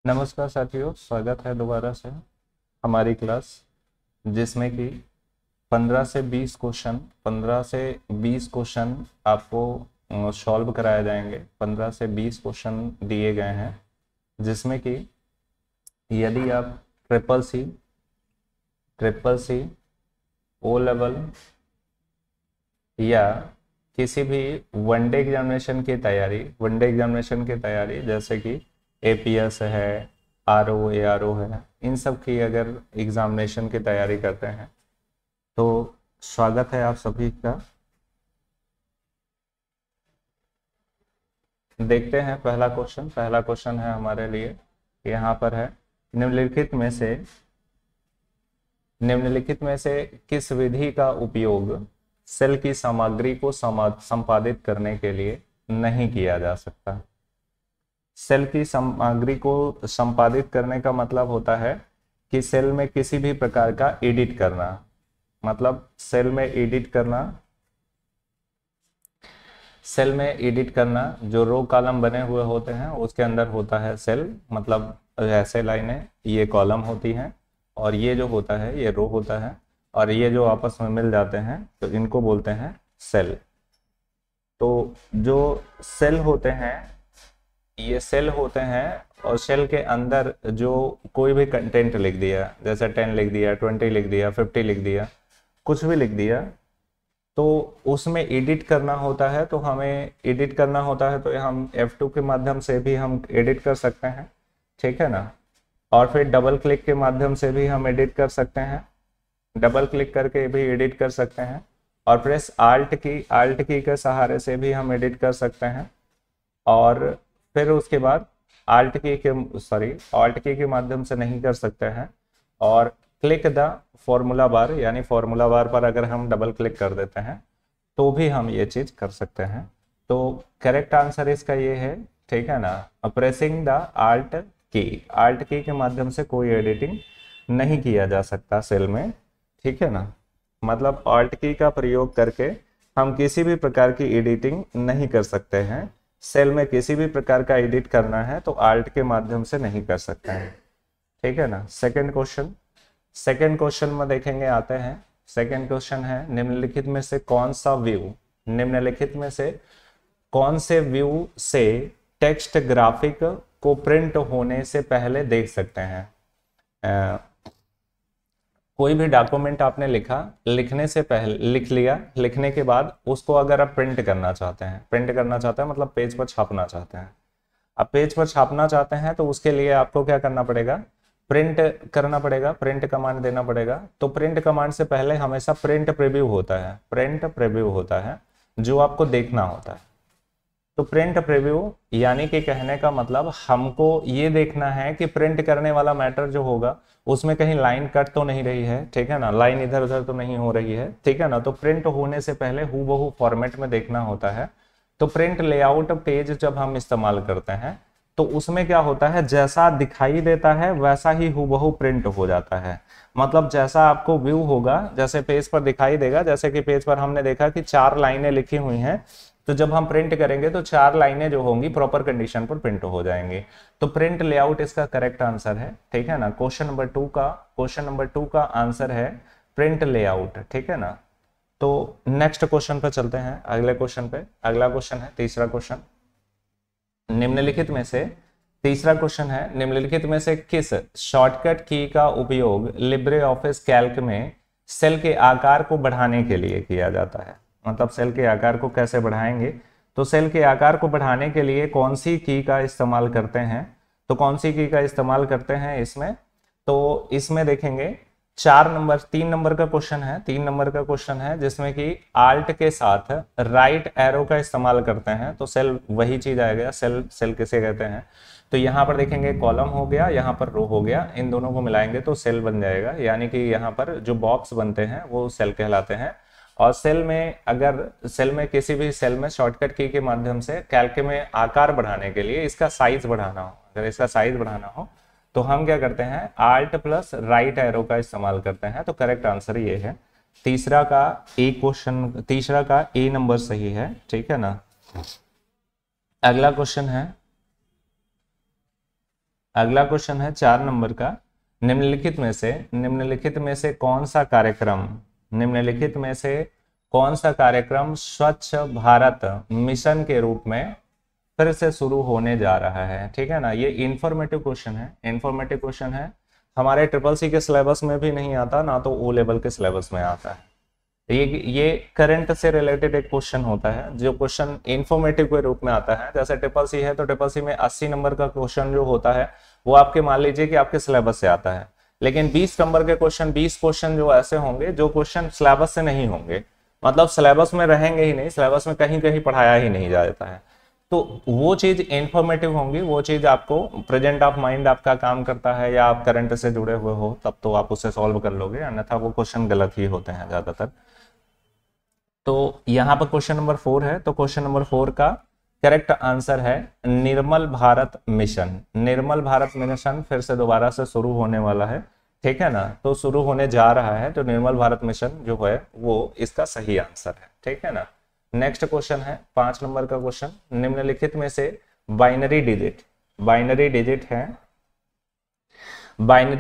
नमस्कार साथियों, स्वागत है दोबारा से हमारी क्लास जिसमें कि 15 से 20 क्वेश्चन आपको सॉल्व कराए जाएंगे। 15 से 20 क्वेश्चन दिए गए हैं जिसमें कि यदि आप ट्रिपल सी ओ लेवल या किसी भी वनडे एग्जामिनेशन की तैयारी जैसे कि एपीएस है, आरओ एआरओ है, इन सब की अगर एग्जामिनेशन की तैयारी करते हैं तो स्वागत है आप सभी का। देखते हैं पहला क्वेश्चन है हमारे लिए, यहाँ पर है निम्नलिखित में से किस विधि का उपयोग सेल की सामग्री को संपादित करने के लिए नहीं किया जा सकता। सेल की सामग्री को संपादित करने का मतलब होता है कि सेल में किसी भी प्रकार का एडिट करना, मतलब सेल में एडिट करना जो रो कॉलम बने हुए होते हैं उसके अंदर होता है सेल, मतलब ऐसे लाइनें ये कॉलम होती हैं और ये जो होता है ये रो होता है और ये जो आपस में मिल जाते हैं तो इनको बोलते हैं सेल। तो जो सेल होते हैं ये सेल होते हैं और सेल के अंदर जो कोई भी कंटेंट लिख दिया, जैसे 10 लिख दिया, 20 लिख दिया, 50 लिख दिया, कुछ भी लिख दिया, तो उसमें एडिट करना होता है। तो हमें एडिट करना होता है तो हम F2 के माध्यम से भी हम एडिट कर सकते हैं, ठीक है ना। और फिर डबल क्लिक के माध्यम से भी हम एडिट कर सकते हैं, डबल क्लिक करके भी एडिट कर सकते हैं और प्रेस आल्ट की के सहारे से भी हम एडिट कर सकते हैं। और फिर उसके बाद आल्ट की के माध्यम से नहीं कर सकते हैं और क्लिक द फॉर्मूला बार, यानी फॉर्मूला बार पर अगर हम डबल क्लिक कर देते हैं तो भी हम ये चीज कर सकते हैं। तो करेक्ट आंसर इसका ये है, ठीक है ना। प्रेसिंग द आल्ट की के माध्यम से कोई एडिटिंग नहीं किया जा सकता सेल में, ठीक है ना। मतलब आल्ट की का प्रयोग करके हम किसी भी प्रकार की एडिटिंग नहीं कर सकते हैं। सेल में किसी भी प्रकार का एडिट करना है तो आल्ट के माध्यम से नहीं कर सकते हैं, ठीक है ना। सेकंड क्वेश्चन में देखेंगे, आते हैं। सेकंड क्वेश्चन है निम्नलिखित में से कौन से व्यू से टेक्स्ट ग्राफिक को प्रिंट होने से पहले देख सकते हैं। कोई भी डॉक्यूमेंट आपने लिखने से पहले लिखने के बाद उसको अगर आप प्रिंट करना चाहते हैं मतलब पेज पर छापना चाहते हैं। अब पेज पर छापना चाहते हैं तो उसके लिए आपको क्या करना पड़ेगा, प्रिंट करना पड़ेगा, प्रिंट कमांड देना पड़ेगा। तो प्रिंट कमांड से पहले हमेशा प्रिंट प्रीव्यू होता है जो आपको देखना होता है। तो प्रिंट प्रीव्यू यानी कि कहने का मतलब हमको ये देखना है कि प्रिंट करने वाला मैटर जो होगा उसमें कहीं लाइन कट तो नहीं रही है, ठीक है ना, लाइन इधर उधर तो नहीं हो रही है, ठीक है ना। तो प्रिंट होने से पहले हूबहू फॉर्मेट में देखना होता है। तो प्रिंट लेआउट पेज जब हम इस्तेमाल करते हैं तो उसमें क्या होता है, जैसा दिखाई देता है वैसा ही हूबहू प्रिंट हो जाता है। मतलब जैसा आपको व्यू होगा, जैसे पेज पर दिखाई देगा, जैसे कि पेज पर हमने देखा कि 4 लाइनें लिखी हुई हैं, तो जब हम प्रिंट करेंगे तो 4 लाइनें जो होंगी प्रॉपर कंडीशन पर प्रिंट हो जाएंगी। तो प्रिंट लेआउट इसका करेक्ट आंसर है, ठीक है ना। क्वेश्चन नंबर 2 का आंसर है प्रिंट लेआउट, ठीक है ना। तो नेक्स्ट क्वेश्चन पे चलते हैं, अगले क्वेश्चन पे। अगला क्वेश्चन है तीसरा क्वेश्चन। निम्नलिखित में से किस शॉर्टकट की का उपयोग लिब्रे ऑफिस कैल्क में सेल के आकार को बढ़ाने के लिए किया जाता है। मतलब सेल के आकार को कैसे बढ़ाएंगे, तो सेल के आकार को बढ़ाने के लिए कौन सी की का इस्तेमाल करते हैं। तो कौन सी की का इस्तेमाल करते हैं इसमें, तो इसमें देखेंगे 3 नंबर का क्वेश्चन है जिसमें कि आल्ट के साथ राइट एरो का इस्तेमाल करते हैं। तो सेल वही चीज आएगा, सेल किसे कहते हैं। तो यहाँ पर देखेंगे कॉलम हो गया, यहाँ पर रो हो गया, इन दोनों को मिलाएंगे तो सेल बन जाएगा। यानी कि यहाँ पर जो बॉक्स बनते हैं वो सेल कहलाते हैं। और सेल में किसी भी सेल में शॉर्टकट की के माध्यम से कैल्क में आकार बढ़ाने के लिए इसका साइज बढ़ाना हो तो हम क्या करते हैं, आल्ट प्लस राइट एरो का इस्तेमाल करते हैं। तो करेक्ट आंसर ये है तीसरा का ए नंबर सही है, ठीक है ना। अगला क्वेश्चन है अगला क्वेश्चन है 4 नंबर का, निम्नलिखित में से कौन सा कार्यक्रम स्वच्छ भारत मिशन के रूप में फिर से शुरू होने जा रहा है। ठीक है ना, ये इंफॉर्मेटिव क्वेश्चन है, हमारे ट्रिपल सी के सिलेबस में भी नहीं आता, ना तो ओ लेवल के सिलेबस में आता है। ये करंट से रिलेटेड एक क्वेश्चन होता है, जो क्वेश्चन इंफॉर्मेटिव के रूप में आता है। जैसे ट्रिपल सी है तो ट्रिपल सी में 80 नंबर का क्वेश्चन जो होता है वो आपके मान लीजिए कि आपके सिलेबस से आता है, लेकिन 20 नंबर के क्वेश्चन 20 क्वेश्चन जो ऐसे होंगे जो क्वेश्चन सिलेबस से नहीं होंगे, मतलब सिलेबस में रहेंगे ही नहीं, सिलेबस में कहीं कहीं पढ़ाया ही नहीं जाता है, तो वो चीज इंफॉर्मेटिव होंगी, वो चीज आपको प्रेजेंट ऑफ माइंड आपका काम करता है, या आप करंट से जुड़े हुए हो तब तो आप उसे सॉल्व कर लोगे, अन्यथा वो क्वेश्चन गलत ही होते हैं ज्यादातर। तो यहाँ पर क्वेश्चन नंबर 4 है, तो क्वेश्चन नंबर 4 का करेक्ट आंसर है निर्मल भारत मिशन फिर से दोबारा से शुरू होने वाला है। ठीक है ना, तो शुरू होने जा रहा है, तो निर्मल भारत मिशन जो है वो इसका सही आंसर है। ठीक है ना, नेक्स्ट क्वेश्चन है 5 नंबर का क्वेश्चन, निम्नलिखित में से बाइनरी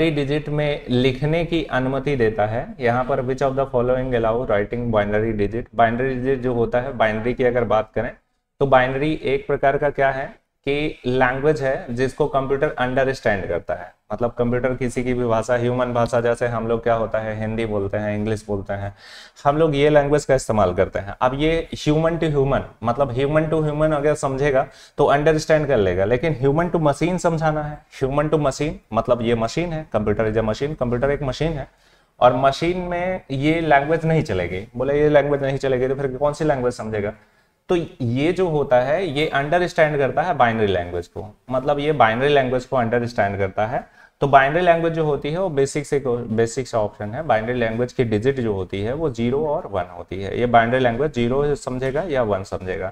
डिजिट में लिखने की अनुमति देता है। यहाँ पर which of the following allow writing binary digit जो होता है, बाइनरी की अगर बात करें तो बाइनरी एक प्रकार का क्या है कि लैंग्वेज है जिसको कंप्यूटर अंडरस्टैंड करता है, मतलब कंप्यूटर किसी की भी भाषा, ह्यूमन भाषा, जैसे हम लोग क्या होता है हिंदी बोलते हैं, इंग्लिश बोलते हैं, हम लोग ये लैंग्वेज का इस्तेमाल करते हैं। अब ये ह्यूमन टू ह्यूमन, मतलब ह्यूमन टू ह्यूमन अगर समझेगा तो अंडरस्टैंड कर लेगा, लेकिन ह्यूमन टू मशीन समझाना है, ह्यूमन टू मशीन मतलब ये मशीन है, computer is a machine, computer एक मशीन है, और मशीन में ये लैंग्वेज नहीं चलेगी, बोले ये लैंग्वेज नहीं चलेगी तो फिर कौन सी लैंग्वेज समझेगा। तो ये जो होता है ये अंडरस्टैंड करता है बाइनरी लैंग्वेज को, मतलब ये बाइनरी लैंग्वेज को अंडरस्टैंड करता है। तो बाइनरी लैंग्वेज जो होती है वो बेसिक सा ऑप्शन है, बाइनरी लैंग्वेज की डिजिट जो होती है वो 0 और 1 होती है। ये बाइनरी लैंग्वेज 0 समझेगा या 1 समझेगा,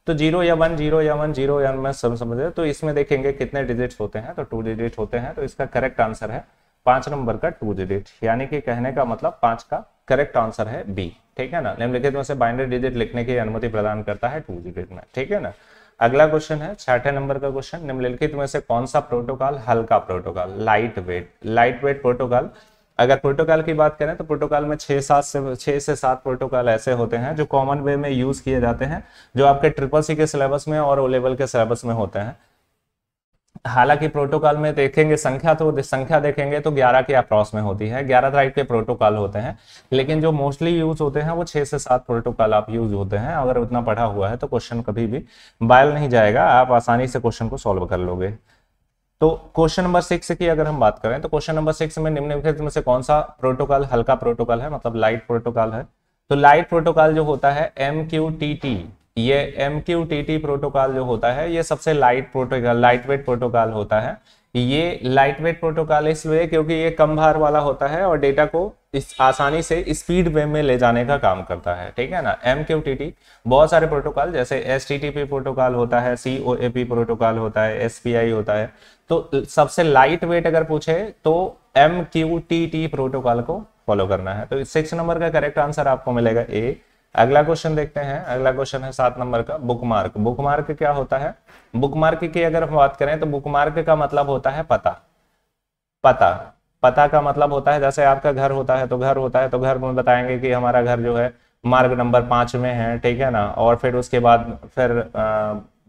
तो 0 या 1 0 या 1 0 या 1 सब समझे। तो इसमें देखेंगे कितने डिजिट्स होते हैं, तो 2 डिजिट होते हैं, तो इसका करेक्ट आंसर है 5 नंबर का 2 डिजिट, यानी कि कहने का मतलब 5 का करेक्ट आंसर है बी। ठीक है ना, निम्नलिखित में से बाइनरी डिजिट लिखने की अनुमति प्रदान करता है 2 डिजिट में। ठीक है ना, अगला क्वेश्चन है 6 नंबर का क्वेश्चन, निम्नलिखित में से कौन सा प्रोटोकॉल हल्का प्रोटोकॉल, लाइट वेट प्रोटोकॉल। अगर प्रोटोकॉल की बात करें तो प्रोटोकॉल में 6 से 7 प्रोटोकॉल ऐसे होते हैं जो कॉमन वे में यूज किए जाते हैं, जो आपके ट्रिपल सी के सिलेबस में और ओ लेवल के सिलेबस में होते हैं। हालांकि प्रोटोकॉल में देखेंगे संख्या देखेंगे तो 11 के अप्रॉक्स में होती है, 11 टाइप के प्रोटोकॉल होते हैं, लेकिन जो मोस्टली यूज होते हैं वो 6 से 7 प्रोटोकॉल आप यूज होते हैं। अगर उतना पढ़ा हुआ है तो क्वेश्चन कभी भी बायल नहीं जाएगा, आप आसानी से क्वेश्चन को सॉल्व कर लोगे। तो क्वेश्चन नंबर 6 की अगर हम बात करें तो क्वेश्चन नंबर 6 में निम्नलिखित में से कौन सा प्रोटोकॉल हल्का प्रोटोकॉल है, मतलब लाइट प्रोटोकॉल है। तो लाइट प्रोटोकॉल जो होता है MQTT, ये MQTT प्रोटोकॉल जो होता है ये सबसे लाइट वेट प्रोटोकॉल होता है। ये लाइट वेट प्रोटोकॉल इसलिए क्योंकि ये कम भार वाला होता है और डेटा को इस आसानी से स्पीड वे में ले जाने का काम करता है। ठीक है ना, MQTT बहुत सारे प्रोटोकॉल जैसे HTTP प्रोटोकॉल होता है, COAP प्रोटोकॉल होता है, SPI होता है, तो सबसे लाइट वेट अगर पूछे तो MQTT प्रोटोकॉल को फॉलो करना है। तो 6 नंबर का करेक्ट आंसर आपको मिलेगा ए। अगला क्वेश्चन देखते हैं, अगला क्वेश्चन है 7 नंबर का बुकमार्क। बुकमार्क क्या होता है, बुकमार्क की अगर हम बात करें तो बुकमार्क का मतलब होता है पता का मतलब होता है, जैसे आपका घर होता है तो घर में बताएंगे कि हमारा घर जो है मार्ग नंबर 5 में है। ठीक है ना, और फिर उसके बाद फिर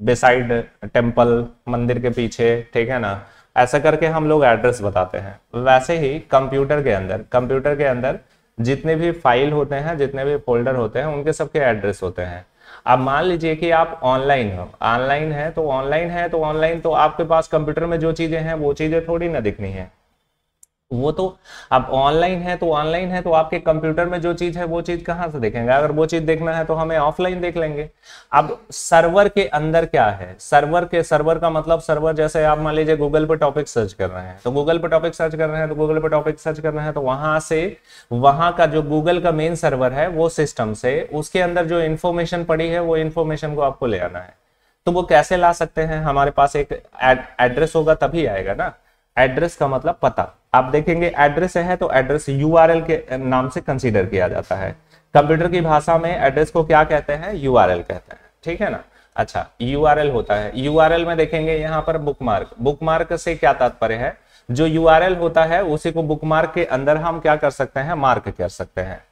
बिसाइड टेम्पल, मंदिर के पीछे। ठीक है ना, ऐसा करके हम लोग एड्रेस बताते हैं। वैसे ही कंप्यूटर के अंदर जितने भी फाइल होते हैं, जितने भी फोल्डर होते हैं, उनके सबके एड्रेस होते हैं। अब मान लीजिए कि आप ऑनलाइन तो ऑनलाइन तो आपके पास कंप्यूटर में जो चीजें हैं वो चीजें थोड़ी ना दिखनी है, वो तो अब ऑनलाइन है तो आपके कंप्यूटर में जो चीज है वो चीज कहाँ से देखेंगे। अगर वो चीज देखना है तो हमें ऑफलाइन देख लेंगे। अब सर्वर के अंदर क्या है, सर्वर का मतलब सर्वर, जैसे आप मान लीजिए गूगल पे टॉपिक सर्च कर रहे हैं तो गूगल पे टॉपिक सर्च कर रहे हैं तो वहां का जो गूगल का मेन सर्वर है वो सिस्टम से उसके अंदर जो इंफॉर्मेशन पड़ी है वो इंफॉर्मेशन को आपको ले आना है। तो वो कैसे ला सकते हैं, हमारे पास एक एड्रेस होगा तभी आएगा ना। एड्रेस का मतलब पता, आप देखेंगे एड्रेस है तो एड्रेस URL के नाम से कंसीडर किया जाता है। कंप्यूटर की भाषा में एड्रेस को क्या कहते हैं, URL कहते हैं। ठीक है ना, अच्छा, यूआरएल होता है। यूआरएल में देखेंगे यहाँ पर बुकमार्क। बुकमार्क से क्या तात्पर्य है, जो यूआरएल होता है उसी को बुकमार्क के अंदर हम क्या कर सकते हैं, मार्क कर सकते हैं।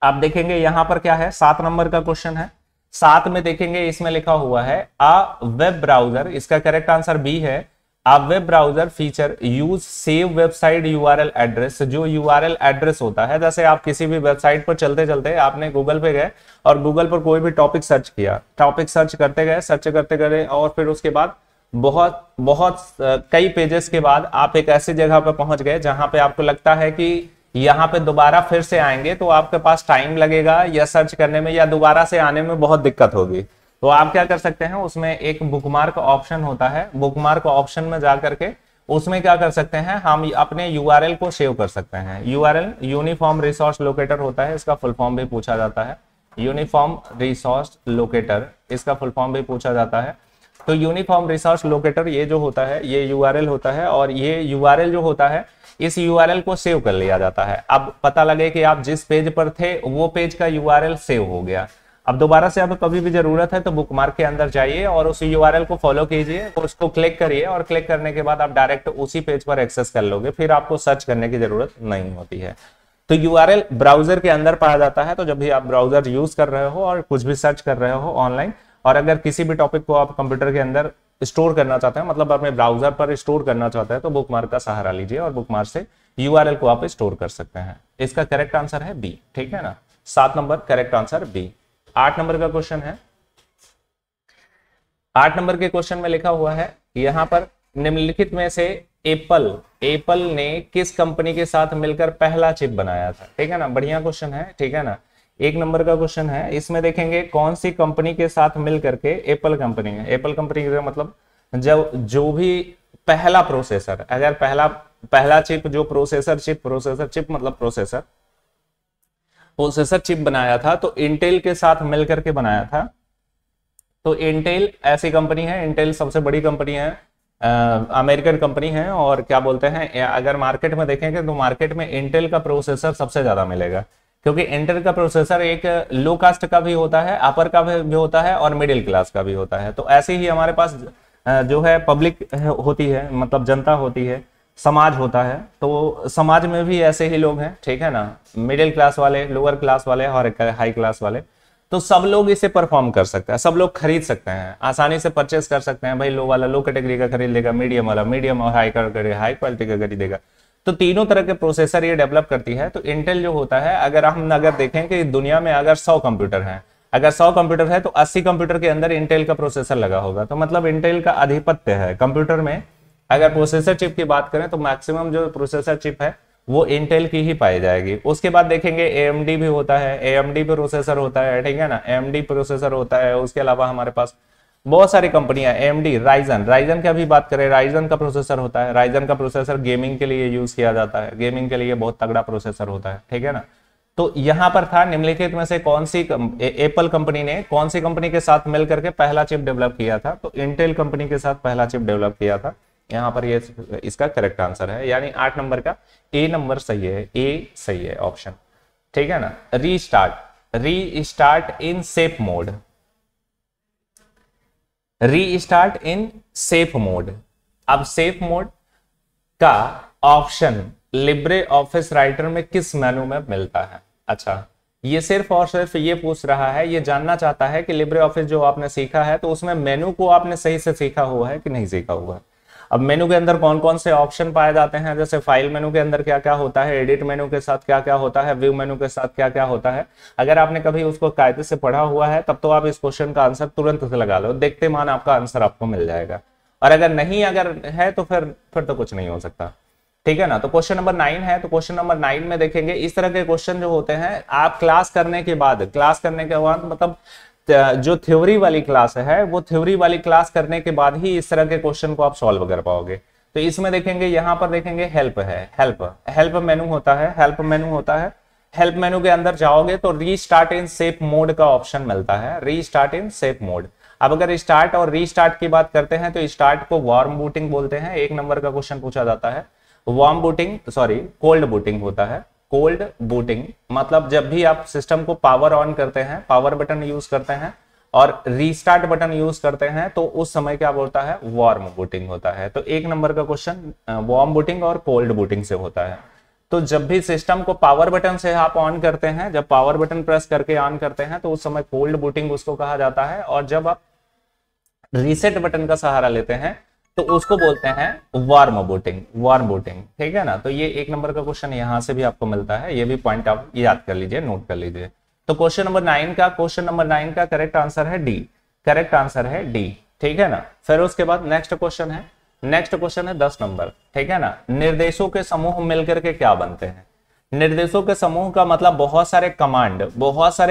आप देखेंगे यहाँ पर क्या है, 7 नंबर का क्वेश्चन है। 7 में देखेंगे इसमें लिखा हुआ है अ वेब ब्राउजर, इसका करेक्ट आंसर बी है। A web browser feature use save website URL address. जो यूआरएल एड्रेस होता है, जैसे आप किसी भी वेबसाइट पर चलते चलते आपने गूगल पे गए और गूगल पर कोई भी टॉपिक सर्च किया, टॉपिक सर्च करते गए, सर्च करते गए, और फिर उसके बाद बहुत बहुत कई पेजेस के बाद आप एक ऐसी जगह पर पहुंच गए जहां पे आपको लगता है कि यहाँ पे दोबारा फिर से आएंगे तो आपके पास टाइम लगेगा या सर्च करने में, या दोबारा से आने में बहुत दिक्कत होगी। तो आप क्या कर सकते हैं, उसमें एक बुकमार्क ऑप्शन होता है। बुकमार्क ऑप्शन में जाकर के उसमें क्या कर सकते हैं, हम अपने यूआरएल को सेव कर सकते हैं। यूआरएल यूनिफॉर्म रिसोर्स लोकेटर होता है, इसका फुल फॉर्म भी पूछा जाता है। यूनिफॉर्म रिसोर्स लोकेटर, इसका फुल फॉर्म भी पूछा जाता है। तो यूनिफॉर्म रिसोर्स लोकेटर ये जो होता है ये यूआरएल होता है, और ये यूआरएल जो होता है इस यूआरएल को सेव कर लिया जाता है। अब पता लगे कि आप जिस पेज पर थे वो पेज का यूआरएल सेव हो गया, अब दोबारा से आपको कभी भी जरूरत है तो बुकमार्क के अंदर जाइए और उस यूआरएल को फॉलो कीजिए, उसको क्लिक करिए, और क्लिक करने के बाद आप डायरेक्ट उसी पेज पर एक्सेस कर लोगे, फिर आपको सर्च करने की जरूरत नहीं होती है। तो यूआरएल ब्राउजर के अंदर पाया जाता है। तो जब भी आप ब्राउजर यूज कर रहे हो और कुछ भी सर्च कर रहे हो ऑनलाइन, और अगर किसी भी टॉपिक को आप कंप्यूटर के अंदर स्टोर करना चाहते हैं, मतलब अपने ब्राउजर पर स्टोर करना चाहते हैं, तो बुकमार्क का सहारा लीजिए और बुकमार्क से यूआरएल को आप स्टोर कर सकते हैं। इसका करेक्ट आंसर है बी, ठीक है ना। 7 number correct answer B. 8 number का क्वेश्चन है। 8 नंबर के क्वेश्चन में लिखा हुआ है यहाँ पर निम्नलिखित में से एप्पल ने किस कंपनी के साथ मिलकर पहला चिप बनाया था, ठीक है ना। बढ़िया क्वेश्चन है, ठीक है ना। 1 नंबर का क्वेश्चन है। इसमें देखेंगे कौन सी कंपनी के साथ मिल करके, एप्पल कंपनी है। एप्पल कंपनी का मतलब जब जो भी पहला प्रोसेसर, अगर पहला चिप जो प्रोसेसर चिप मतलब प्रोसेसर चिप बनाया था तो इंटेल के साथ मिलकर के बनाया था। तो इंटेल ऐसी कंपनी है, इंटेल सबसे बड़ी कंपनी है, अमेरिकन कंपनी है, और क्या बोलते हैं, अगर मार्केट में देखेंगे तो मार्केट में इंटेल का प्रोसेसर सबसे ज्यादा मिलेगा, क्योंकि इंटेल का प्रोसेसर एक लो कास्ट का भी होता है, अपर का भी होता है, और मिडिल क्लास का भी होता है। तो ऐसे ही हमारे पास जो है पब्लिक होती है, मतलब जनता होती है, समाज होता है, तो समाज में भी ऐसे ही लोग हैं, ठीक है ना। मिडिल क्लास वाले, लोअर क्लास वाले और हाई क्लास वाले, तो सब लोग इसे परफॉर्म कर सकते हैं, सब लोग खरीद सकते हैं, आसानी से परचेस कर सकते हैं। भाई लो वाला लो कैटेगरी का खरीद लेगा, मीडियम वाला मीडियम, और हाई क्वालिटी का खरीदेगा। तो तीनों तरह के प्रोसेसर ये डेवलप करती है। तो इंटेल जो होता है, अगर देखें कि दुनिया में अगर 100 कंप्यूटर हैं, अगर 100 कंप्यूटर है तो 80 कंप्यूटर के अंदर इंटेल का प्रोसेसर लगा होगा। तो मतलब इंटेल का आधिपत्य है कंप्यूटर में। अगर प्रोसेसर चिप की बात करें तो मैक्सिमम जो प्रोसेसर चिप है वो इंटेल की ही पाई जाएगी। उसके बाद देखेंगे AMD भी होता है, AMD प्रोसेसर होता है, ठीक है ना, AMD प्रोसेसर होता है। उसके अलावा हमारे पास बहुत सारी कंपनियां, AMD, राइजन का भी बात करें, राइजन का प्रोसेसर होता है। राइजन का प्रोसेसर गेमिंग के लिए यूज किया जाता है, गेमिंग के लिए बहुत तगड़ा प्रोसेसर होता है, ठीक है ना। तो यहाँ पर था निम्नलिखित में से कौन सी एप्पल कंपनी ने कौन सी कंपनी के साथ मिलकर के पहला चिप डेवलप किया था, तो इंटेल कंपनी के साथ पहला चिप डेवलप किया था। यहाँ पर ये इसका करेक्ट आंसर है, यानी 8 नंबर का ए नंबर सही है, ए सही है ऑप्शन, ठीक है ना। Restart in safe mode, restart in safe mode. अब सेफ मोड का ऑप्शन लिब्रे ऑफिस राइटर में किस मेनू में मिलता है। अच्छा, ये सिर्फ और सिर्फ ये पूछ रहा है, ये जानना चाहता है कि लिब्रे ऑफिस जो आपने सीखा है तो उसमें मेनू को आपने सही से सीखा हुआ है कि नहीं सीखा हुआ है। अब मेनू के अंदर कौन कौन से ऑप्शन पाए जाते हैं, जैसे फाइल मेनू के अंदर क्या क्या होता है, एडिट मेनू के साथ क्या क्या होता है, व्यू मेनू के साथ क्या क्या होता है। अगर आपने कभी उसको कायदे से पढ़ा हुआ है तब तो आप इस क्वेश्चन का आंसर तुरंत से लगा लो, देखते मान आपका आंसर आपको मिल जाएगा। और अगर नहीं अगर है तो फिर तो कुछ नहीं हो सकता, ठीक है ना। तो क्वेश्चन नंबर 9 है। तो क्वेश्चन नंबर 9 में देखेंगे इस तरह के क्वेश्चन जो होते हैं, आप क्लास करने के बाद मतलब जो थ्योरी वाली क्लास है वो थ्योरी वाली क्लास करने के बाद ही इस तरह के क्वेश्चन को आप सॉल्व कर पाओगे। तो इसमें देखेंगे, यहाँ पर देखेंगे हेल्प है, हेल्प मेनू होता है, हेल्प मेनू के अंदर जाओगे तो रीस्टार्ट इन सेफ मोड का ऑप्शन मिलता है, रीस्टार्ट इन सेफ मोड। अब अगर स्टार्ट और रीस्टार्ट की बात करते हैं तो स्टार्ट को वार्म बूटिंग बोलते हैं। 1 नंबर का क्वेश्चन पूछा जाता है। कोल्ड बूटिंग होता है। कोल्ड बूटिंग मतलब जब भी आप सिस्टम को पावर ऑन करते हैं, पावर बटन यूज करते हैं और रीस्टार्ट बटन यूज करते हैं तो उस समय क्या बोलता है, वार्म बूटिंग होता है। तो 1 नंबर का क्वेश्चन वार्म बूटिंग और कोल्ड बूटिंग से होता है। तो जब भी सिस्टम को पावर बटन से आप ऑन करते हैं, जब पावर बटन प्रेस करके ऑन करते हैं तो उस समय कोल्ड बूटिंग उसको कहा जाता है, और जब आप रीसेट बटन का सहारा लेते हैं तो उसको बोलते हैं वार्म बूटिंग, वार्म बूटिंग, ठीक है ना। तो ये 1 नंबर का क्वेश्चन यहां से भी आपको मिलता है, ये भी पॉइंट आप याद कर लीजिए, नोट कर लीजिए। तो क्वेश्चन नंबर 9 का करेक्ट आंसर है डी, करेक्ट आंसर है डी, ठीक है ना। फिर उसके बाद नेक्स्ट क्वेश्चन है 10 नंबर, ठीक है ना। निर्देशों के समूह मिलकर के क्या बनते हैं? निर्देशों के समूह का मतलब बहुत सारे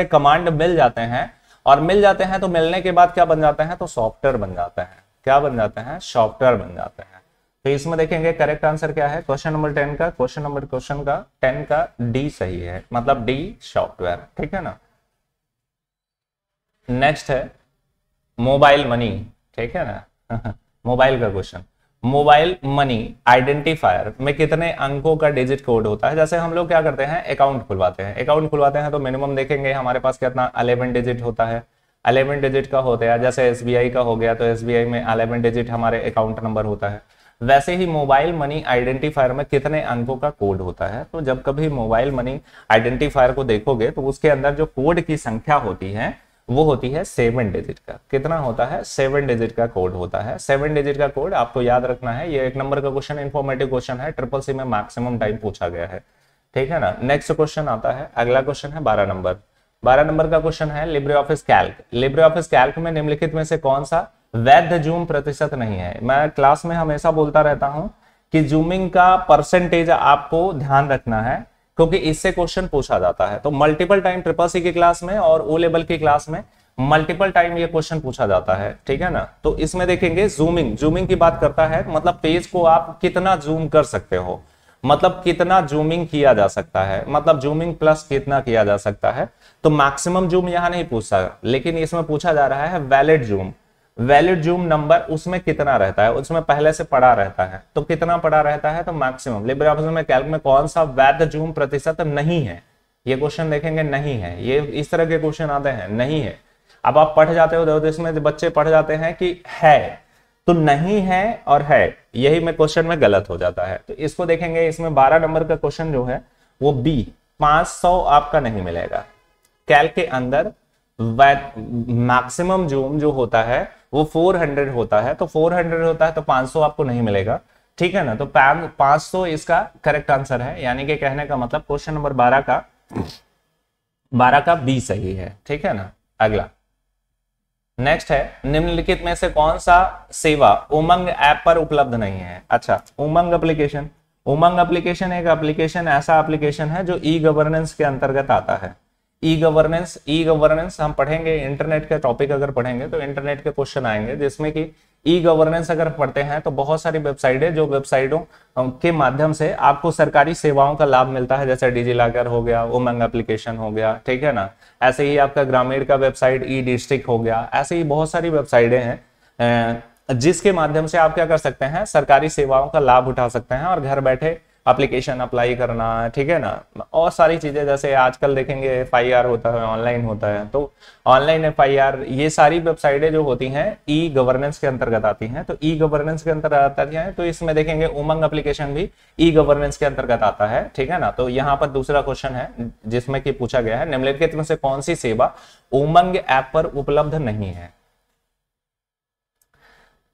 कमांड मिल जाते हैं, और मिल जाते हैं तो मिलने के बाद क्या बन जाते हैं, तो सॉफ्टवेयर बन जाते हैं। क्या बन जाते हैं? सॉफ्टवेयर बन जाते हैं। तो इसमें देखेंगे करेक्ट आंसर क्या है, क्वेश्चन नंबर 10 का, क्वेश्चन का 10 का डी सही है, मतलब डी सॉफ्टवेयर, ठीक है ना। नेक्स्ट है मोबाइल मनी, ठीक है ना। मोबाइल का क्वेश्चन, मोबाइल मनी आइडेंटिफायर में कितने अंकों का डिजिट कोड होता है? जैसे हम लोग क्या करते हैं, अकाउंट खुलवाते हैं तो मिनिमम देखेंगे हमारे पास कितना 11 डिजिट होता है, 11 डिजिट का होता है। जैसे एसबीआई का हो गया तो एसबीआई में 11 डिजिट हमारे अकाउंट नंबर होता है। वैसे ही मोबाइल मनी आइडेंटिफायर में कितने अंकों का कोड होता है? तो जब कभी मोबाइल मनी आइडेंटिफायर को देखोगे तो उसके अंदर जो कोड की संख्या होती है वो होती है 7 डिजिट का। कितना होता है? 7 डिजिट का कोड होता है। 7 डिजिट का कोड आपको याद रखना है। ये 1 नंबर का क्वेश्चन इंफॉर्मेटिव क्वेश्चन है, ट्रिपल सी में मैक्सिमम टाइम पूछा गया है, ठीक है ना। नेक्स्ट क्वेश्चन आता है, अगला क्वेश्चन है 12 नंबर। 12 नंबर का क्वेश्चन है Libre office Calc. Libre office Calc में निम्नलिखित में से कौन सा वैध जूम प्रतिशत नहीं है? मैं क्लास में हमेशा बोलता रहता हूं कि जूमिंग का परसेंटेज आपको ध्यान रखना है, क्योंकि इससे क्वेश्चन पूछा जाता है। तो मल्टीपल टाइम ट्रिपल सी की क्लास में और ओ लेवल की क्लास में मल्टीपल टाइम ये क्वेश्चन पूछा जाता है, ठीक है ना। तो इसमें देखेंगे जूमिंग की बात करता है, मतलब पेज को आप कितना जूम कर सकते हो, मतलब कितना जूमिंग किया जा सकता है, मतलब जूमिंग प्लस कितना किया जा सकता है। तो मैक्सिमम जूम यहां नहीं पूछा, लेकिन इसमें पूछा जा रहा है वैलिड जूम नंबर, उसमें कितना रहता है, उसमें पहले से पड़ा रहता है। तो कितना पड़ा रहता है? तो मैक्सिमम। लिब्रे ऑफिस में कैल्क में कौन सा वैध जूम प्रतिशत नहीं है? ये क्वेश्चन देखेंगे, नहीं है। ये इस तरह के क्वेश्चन आते हैं, नहीं है। अब आप पढ़ जाते हो तो इसमें बच्चे पढ़ जाते हैं कि है, तो नहीं है और है, यही में क्वेश्चन में गलत हो जाता है। तो इसको देखेंगे, इसमें 12 नंबर का क्वेश्चन जो है वो बी 500 आपका नहीं मिलेगा। कैल्क के अंदर मैक्सिमम जूम जो होता है वो 400 होता है, तो 400 होता है तो 500 आपको नहीं मिलेगा, ठीक है ना। तो 500 इसका करेक्ट आंसर है, यानी कि कहने का मतलब क्वेश्चन नंबर 12 का बी सही है, ठीक है ना। अगला नेक्स्ट है, निम्नलिखित में से कौन सा सेवा उमंग ऐप पर उपलब्ध नहीं है? अच्छा, उमंग एप्लीकेशन एक एप्लीकेशन, ऐसा एप्लीकेशन है जो ई गवर्नेंस के अंतर्गत आता है। ई गवर्नेंस हम पढ़ेंगे, इंटरनेट के टॉपिक अगर पढ़ेंगे तो इंटरनेट के क्वेश्चन आएंगे, जिसमें कि ई गवर्नेंस अगर पढ़ते हैं तो बहुत सारी वेबसाइट है, जो वेबसाइटों के माध्यम से आपको सरकारी सेवाओं का लाभ मिलता है, जैसे डिजी लॉकर हो गया, उमंग एप्लीकेशन हो गया, ठीक है ना। ऐसे ही आपका ग्रामीण का वेबसाइट ई डिस्ट्रिक्ट हो गया, ऐसे ही बहुत सारी वेबसाइटें हैं जिसके माध्यम से आप क्या कर सकते हैं, सरकारी सेवाओं का लाभ उठा सकते हैं और घर बैठे एप्लीकेशन अप्लाई करना, ठीक है ना। और सारी चीजें, जैसे आजकल देखेंगे एफआईआर होता है, ऑनलाइन होता है, तो ऑनलाइन एफआईआर, ये सारी वेबसाइटें जो होती हैं ई गवर्नेंस के अंतर्गत आती हैं। तो ई गवर्नेंस के अंतर्गत आती हैं, तो इसमें देखेंगे उमंग एप्लीकेशन भी ई गवर्नेंस के अंतर्गत आता है, ठीक है ना। तो यहाँ पर दूसरा क्वेश्चन है जिसमें कि पूछा गया है, निम्नलिखित में से कौन सी सेवा उमंग ऐप पर उपलब्ध नहीं है?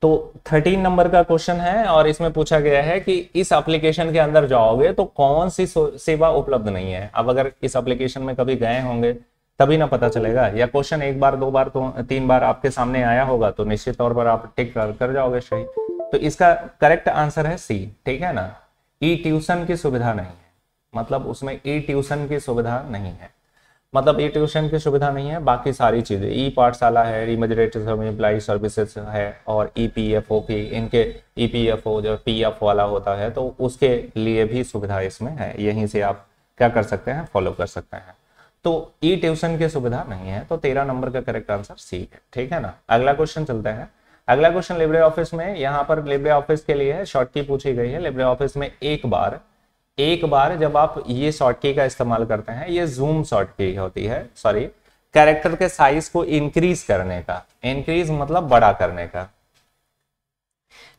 तो 13 नंबर का क्वेश्चन है और इसमें पूछा गया है कि इस एप्लीकेशन के अंदर जाओगे तो कौन सी सेवा उपलब्ध नहीं है। अब अगर इस एप्लीकेशन में कभी गए होंगे तभी ना पता चलेगा, या क्वेश्चन 1 बार 2 बार तो 3 बार आपके सामने आया होगा तो निश्चित तौर पर आप टिक कर जाओगे सही। तो इसका करेक्ट आंसर है सी, ठीक है ना। ई ट्यूशन की सुविधा नहीं है, मतलब उसमें ई ट्यूशन की सुविधा नहीं है, मतलब ई ट्यूशन की सुविधा नहीं है, बाकी सारी चीजें, ई पाठशाला है, इमिग्रेटेड एम्प्लॉय सर्विसेज है, और ईपीएफओ की, इनके ईपीएफओ जो पीएफ वाला होता है तो उसके लिए भी सुविधा इसमें है, यहीं से आप क्या कर सकते हैं, फॉलो कर सकते हैं। तो ई ट्यूशन की सुविधा नहीं है, तो 13 नंबर का करेक्ट आंसर सी है, ठीक है ना। अगला क्वेश्चन चलते हैं। अगला क्वेश्चन लिब्रे ऑफिस में, यहाँ पर लिब्रे ऑफिस के लिए शॉर्ट की पूछी गई है। लिब्रे ऑफिस में एक बार जब आप ये शॉर्ट की का इस्तेमाल करते हैं, ये जूम शॉर्ट की होती है, सॉरी कैरेक्टर के साइज को इंक्रीज करने का, इंक्रीज मतलब बड़ा करने का,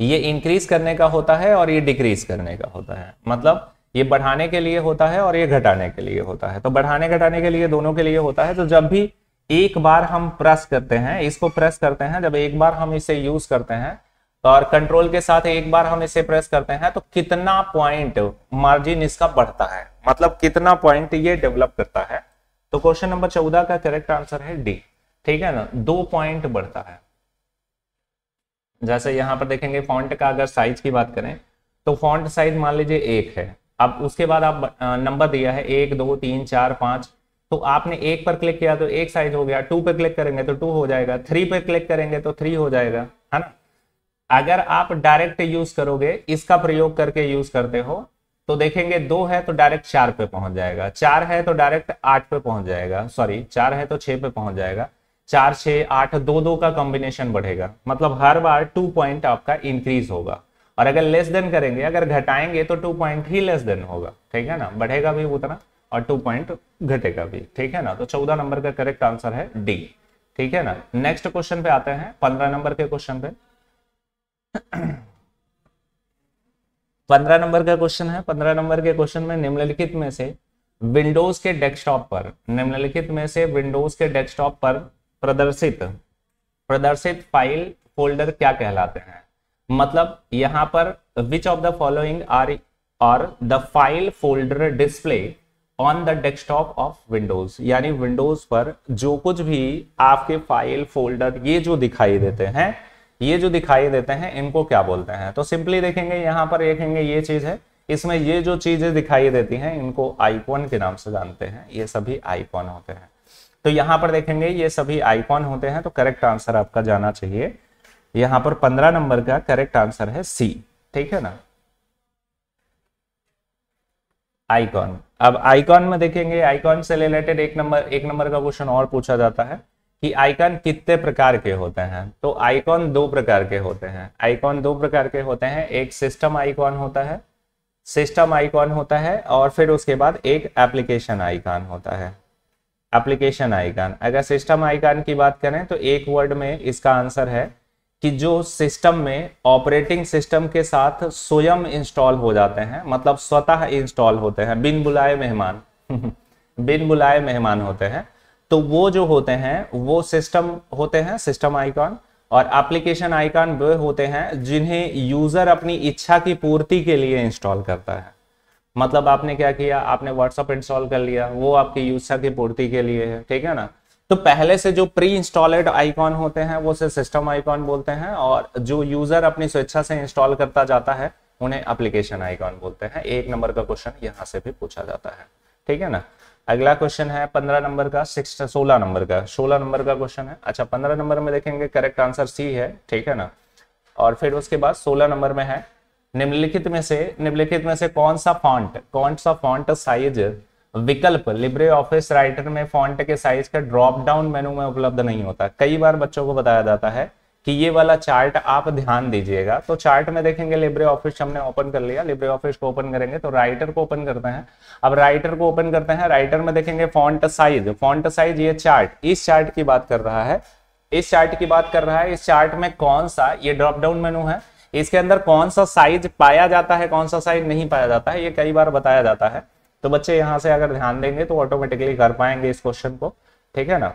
ये इंक्रीज करने का होता है और ये डिक्रीज करने का होता है। मतलब ये बढ़ाने के लिए होता है और ये घटाने के लिए होता है। तो बढ़ाने घटाने के लिए दोनों के लिए होता है। तो जब भी एक बार हम प्रेस करते हैं, इसको प्रेस करते हैं, जब एक बार हम इसे यूज करते हैं और कंट्रोल के साथ एक बार हम इसे प्रेस करते हैं, तो कितना पॉइंट मार्जिन इसका बढ़ता है, मतलब कितना पॉइंट ये डेवलप करता है। तो क्वेश्चन नंबर 14 का करेक्ट आंसर है डी, ठीक है ना, 2 पॉइंट बढ़ता है। जैसे यहां पर देखेंगे फॉन्ट का अगर साइज की बात करें तो फॉन्ट साइज मान लीजिए 1 है। अब उसके बाद आप नंबर दिया है 1 2 3 4 5, तो आपने 1 पर क्लिक किया तो 1 साइज हो गया, 2 पे क्लिक करेंगे तो 2 हो जाएगा, 3 पे क्लिक करेंगे तो 3 हो जाएगा, है ना। अगर आप डायरेक्ट यूज करोगे, इसका प्रयोग करके यूज करते हो, तो देखेंगे 2 है तो डायरेक्ट 4 पे पहुंच जाएगा, 4 है तो डायरेक्ट 8 पे पहुंच जाएगा, सॉरी 4 है तो 6 पे पहुंच जाएगा, 4 6 8 2 2 का कॉम्बिनेशन बढ़ेगा। मतलब हर बार 2 पॉइंट आपका इंक्रीज होगा। और अगर लेस देन करेंगे, अगर घटाएंगे तो 2 पॉइंट ही लेस देन होगा, ठीक है ना, बढ़ेगा भी उतना और 2 पॉइंट घटेगा भी, ठीक है ना। तो 14 नंबर का करेक्ट आंसर है डी, ठीक है ना। नेक्स्ट क्वेश्चन पे आते हैं, 15 नंबर के क्वेश्चन पे। 15 नंबर का क्वेश्चन है। 15 नंबर के क्वेश्चन में निम्नलिखित में से विंडोज के डेस्कटॉप पर, निम्नलिखित में से विंडोज के डेस्कटॉप पर प्रदर्शित फाइल फोल्डर क्या कहलाते हैं। मतलब यहां पर which of the following are the file folder display on the desktop of Windows, यानी विंडोज पर जो कुछ भी आपके फाइल फोल्डर ये जो दिखाई देते हैं, ये जो दिखाई देते हैं इनको क्या बोलते हैं। तो सिंपली देखेंगे, यहां पर देखेंगे ये चीज है, इसमें ये जो चीजें दिखाई देती हैं इनको आइकॉन के नाम से जानते हैं, ये सभी आइकॉन होते हैं। तो यहां पर देखेंगे ये सभी आइकॉन होते हैं। तो करेक्ट आंसर आपका जाना चाहिए यहां पर 15 नंबर का करेक्ट आंसर है सी, ठीक है ना, आइकॉन। अब आइकॉन में देखेंगे, आइकॉन से रिलेटेड एक नंबर का क्वेश्चन और पूछा जाता है कि आइकॉन कितने प्रकार के होते हैं। तो आइकॉन 2 प्रकार के होते हैं। आइकॉन 2 प्रकार के होते हैं, एक सिस्टम आइकॉन होता है, सिस्टम आइकॉन होता है, और फिर उसके बाद एक एप्लीकेशन आइकॉन होता है, एप्लीकेशन आइकॉन। अगर सिस्टम आइकॉन की बात करें तो एक वर्ड में इसका आंसर है कि जो सिस्टम में ऑपरेटिंग सिस्टम के साथ स्वयं इंस्टॉल हो जाते हैं, मतलब स्वतः इंस्टॉल होते हैं, बिन बुलाए मेहमान बिन बुलाए मेहमान होते हैं, तो वो जो होते हैं वो सिस्टम होते हैं, सिस्टम आइकॉन। और एप्लीकेशन आइकॉन वो होते हैं जिन्हें यूजर अपनी इच्छा की पूर्ति के लिए इंस्टॉल करता है। मतलब आपने क्या किया, आपने व्हाट्सएप इंस्टॉल कर लिया, वो आपकी इच्छा की पूर्ति के लिए है, ठीक है ना। तो पहले से जो प्री इंस्टॉलेड आइकॉन होते हैं वो से सिस्टम आइकॉन बोलते हैं, और जो यूजर अपनी स्वेच्छा से इंस्टॉल करता जाता है उन्हें एप्लीकेशन आइकॉन बोलते हैं। एक नंबर का क्वेश्चन यहां से भी पूछा जाता है, ठीक है ना। अगला क्वेश्चन है 15 नंबर का 16 नंबर का क्वेश्चन है। अच्छा, 15 नंबर में देखेंगे करेक्ट आंसर सी है, ठीक है ना। और फिर उसके बाद 16 नंबर में है, निम्नलिखित में से कौन सा फॉन्ट साइज विकल्प लिब्रे ऑफिस राइटर में फॉन्ट के साइज का ड्रॉप डाउन मेनू में उपलब्ध नहीं होता। कई बार बच्चों को बताया जाता है कि ये वाला चार्ट आप ध्यान दीजिएगा। तो चार्ट में देखेंगे लिब्रे ऑफिस हमने ओपन कर लिया, लिब्रे ऑफिस को ओपन करेंगे तो राइटर को ओपन करते हैं। अब राइटर को ओपन करते हैं, राइटर में देखेंगे फॉन्ट साइज, ये चार्ट, इस चार्ट की बात कर रहा है, इस चार्ट में कौन सा, ये ड्रॉप डाउन मेनू है, इसके अंदर कौन सा साइज पाया जाता है, कौन सा साइज नहीं पाया जाता है, ये कई बार बताया जाता है। तो बच्चे यहां से अगर ध्यान देंगे तो ऑटोमेटिकली कर पाएंगे इस क्वेश्चन को, ठीक है ना।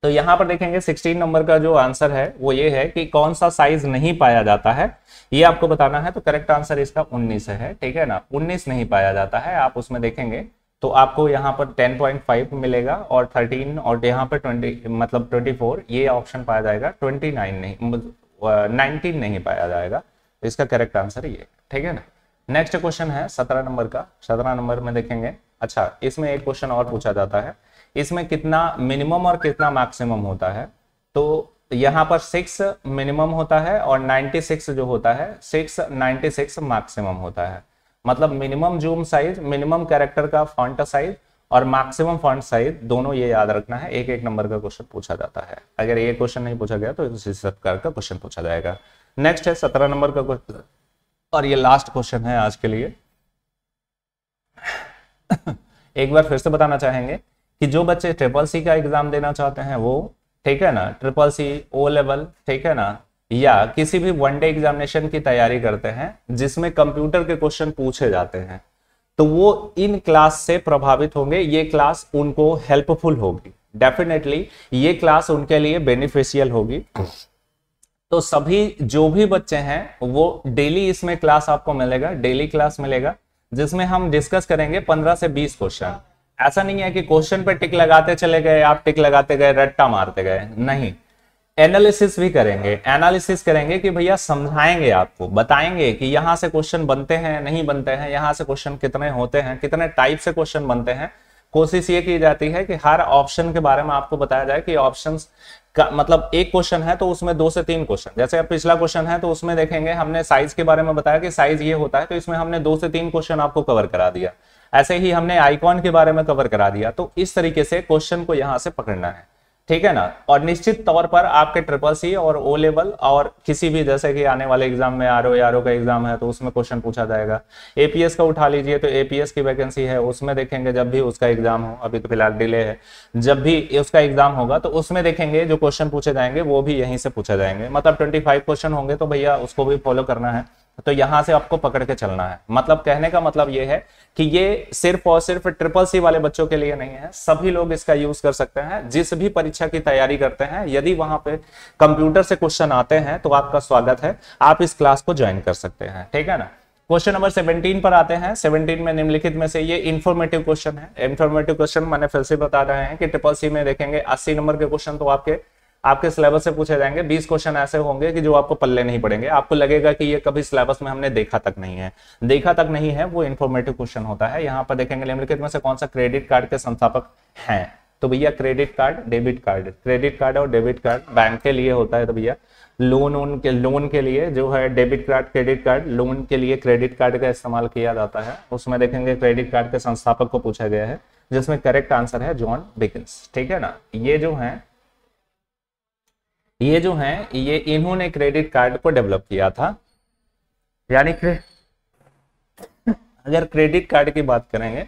तो यहां पर देखेंगे 16 नंबर का जो आंसर है वो ये है कि कौन सा साइज नहीं पाया जाता है, ये आपको बताना है। तो करेक्ट आंसर इसका 19 है, ठीक है ना, 19 नहीं पाया जाता है। आप उसमें देखेंगे तो आपको यहाँ पर 10.5 मिलेगा और 13 और यहाँ पर 20 मतलब 24 ये ऑप्शन पाया जाएगा, 29 नहीं, 19 नहीं पाया जाएगा। इसका करेक्ट आंसर ये, ठीक है ना। नेक्स्ट क्वेश्चन है 17 नंबर का। 17 नंबर में देखेंगे, अच्छा इसमें एक क्वेश्चन और पूछा जाता है, इसमें कितना मिनिमम और कितना मैक्सिमम होता है। तो यहाँ पर 6 मिनिमम होता है और 96 जो होता है 696 मैक्सिमम होता है। मतलब minimum zoom size, minimum character का फॉन्ट साइज और मैक्सिमम फॉन्ट साइज, दोनों ये याद रखना है। एक नंबर का क्वेश्चन पूछा जाता है, अगर ये क्वेश्चन नहीं पूछा गया तो इसी प्रकार का क्वेश्चन पूछा जाएगा। नेक्स्ट है 17 नंबर का क्वेश्चन और ये लास्ट क्वेश्चन है आज के लिए। एक बार फिर से बताना चाहेंगे कि जो बच्चे ट्रिपल सी का एग्जाम देना चाहते हैं वो, ठीक है ना, ट्रिपल सी, ओ लेवल, ठीक है ना, या किसी भी वनडे एग्जामिनेशन की तैयारी करते हैं जिसमें कंप्यूटर के क्वेश्चन पूछे जाते हैं, तो वो इन क्लास से प्रभावित होंगे। ये क्लास उनको हेल्पफुल होगी, डेफिनेटली ये क्लास उनके लिए बेनिफिशियल होगी। तो सभी जो भी बच्चे हैं वो डेली इसमें क्लास आपको मिलेगा, डेली क्लास मिलेगा, जिसमें हम डिस्कस करेंगे 15 से 20 क्वेश्चन। ऐसा नहीं है कि क्वेश्चन पे टिक लगाते चले गए, आप टिक लगाते गए, रट्टा मारते गए, नहीं, एनालिसिस भी करेंगे। एनालिसिस करेंगे कि भैया समझाएंगे, आपको बताएंगे कि यहाँ से क्वेश्चन बनते हैं, नहीं बनते हैं, यहाँ से क्वेश्चन कितने होते हैं, कितने टाइप से क्वेश्चन बनते हैं। कोशिश ये की जाती है कि हर ऑप्शन के बारे में आपको बताया जाए कि ऑप्शंस का मतलब एक क्वेश्चन है तो उसमें 2 से 3 क्वेश्चन, जैसे अब पिछला क्वेश्चन है तो उसमें देखेंगे हमने साइज के बारे में बताया कि साइज ये होता है, तो इसमें हमने 2 से 3 क्वेश्चन आपको कवर करा दिया। ऐसे ही हमने आइकॉन के बारे में कवर करा दिया। तो इस तरीके से क्वेश्चन को यहां से पकड़ना है, ठीक है ना। और निश्चित तौर पर आपके ट्रिपल सी और ओ लेवल और किसी भी, जैसे कि आने वाले एग्जाम में आरओ का एग्जाम है तो उसमें क्वेश्चन पूछा जाएगा। एपीएस का उठा लीजिए तो एपीएस की वैकेंसी है, उसमें देखेंगे जब भी उसका एग्जाम हो, अभी तो फिलहाल डिले है, जब भी उसका एग्जाम होगा तो उसमें देखेंगे जो क्वेश्चन पूछे जाएंगे वो भी यहीं से पूछे जाएंगे। मतलब 25 क्वेश्चन होंगे तो भैया उसको भी फॉलो करना है, तो यहां से आपको पकड़ के चलना है। मतलब कहने का मतलब ये है कि ये सिर्फ और सिर्फ ट्रिपल सी वाले बच्चों के लिए नहीं है, सभी लोग इसका यूज कर सकते हैं जिस भी परीक्षा की तैयारी करते हैं। यदि वहां पे कंप्यूटर से क्वेश्चन आते हैं तो आपका स्वागत है, आप इस क्लास को ज्वाइन कर सकते हैं, ठीक है ना। क्वेश्चन नंबर 17 पर आते हैं। 17 में निम्नलिखित में से ये इंफॉर्मेटिव क्वेश्चन है। इंफॉर्मेटिव क्वेश्चन मैंने फिर से बता रहे हैं कि ट्रिपल सी में देखेंगे 80 नंबर के क्वेश्चन तो आपके सिलेबस से पूछे जाएंगे। 20 क्वेश्चन ऐसे होंगे कि जो आपको पल्ले नहीं पड़ेंगे, आपको लगेगा कि ये कभी सिलेबस में हमने देखा तक नहीं है, वो इंफॉर्मेटिव क्वेश्चन होता है। यहाँ पर देखेंगे निम्नलिखित में से कौन सा क्रेडिट कार्ड के संस्थापक हैं, तो भैया credit card, debit card, credit card और डेबिट कार्ड बैंक के लिए होता है, तो भैया लोन के लिए जो है debit card, credit card, loan के लिए क्रेडिट कार्ड का इस्तेमाल किया जाता है। उसमें देखेंगे क्रेडिट कार्ड के संस्थापक को पूछा गया है, जिसमें करेक्ट आंसर है जॉन डिकिंस, ठीक है ना। ये जो हैं ये इन्होंने क्रेडिट कार्ड को डेवलप किया था। यानी अगर क्रेडिट कार्ड की बात करेंगे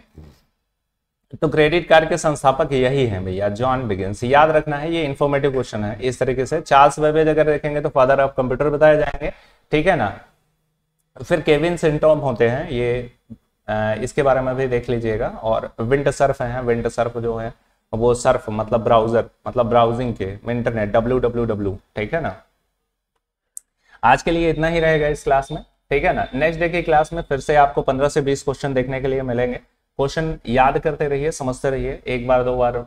तो क्रेडिट कार्ड के संस्थापक यही हैं भैया, जॉन डिकिंस। याद रखना है, ये इंफॉर्मेटिव क्वेश्चन है। इस तरीके से चार्ल्स बेबेज अगर देखेंगे तो फादर ऑफ कंप्यूटर बताए जाएंगे, ठीक है ना। फिर केविन सिंटॉम होते हैं, ये इसके बारे में भी देख लीजिएगा। और विंडसर्फ है, विंडसर्फ जो है वो सर्फ मतलब ब्राउजर, मतलब ब्राउजिंग के, इंटरनेट, www, ठीक है ना। आज के लिए इतना ही रहेगा इस क्लास में, ठीक है ना। नेक्स्ट डे की क्लास में फिर से आपको 15 से 20 क्वेश्चन देखने के लिए मिलेंगे। क्वेश्चन याद करते रहिए, समझते रहिए, एक बार 2 बार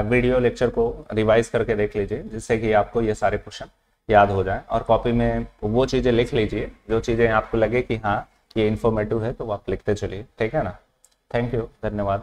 वीडियो लेक्चर को रिवाइज करके देख लीजिए, जिससे कि आपको ये सारे क्वेश्चन याद हो जाए। और कॉपी में वो चीजें लिख लीजिए जो चीजें आपको लगे कि हाँ ये इन्फॉर्मेटिव है, तो आप लिखते चलिए, ठीक है ना। थैंक यू, धन्यवाद।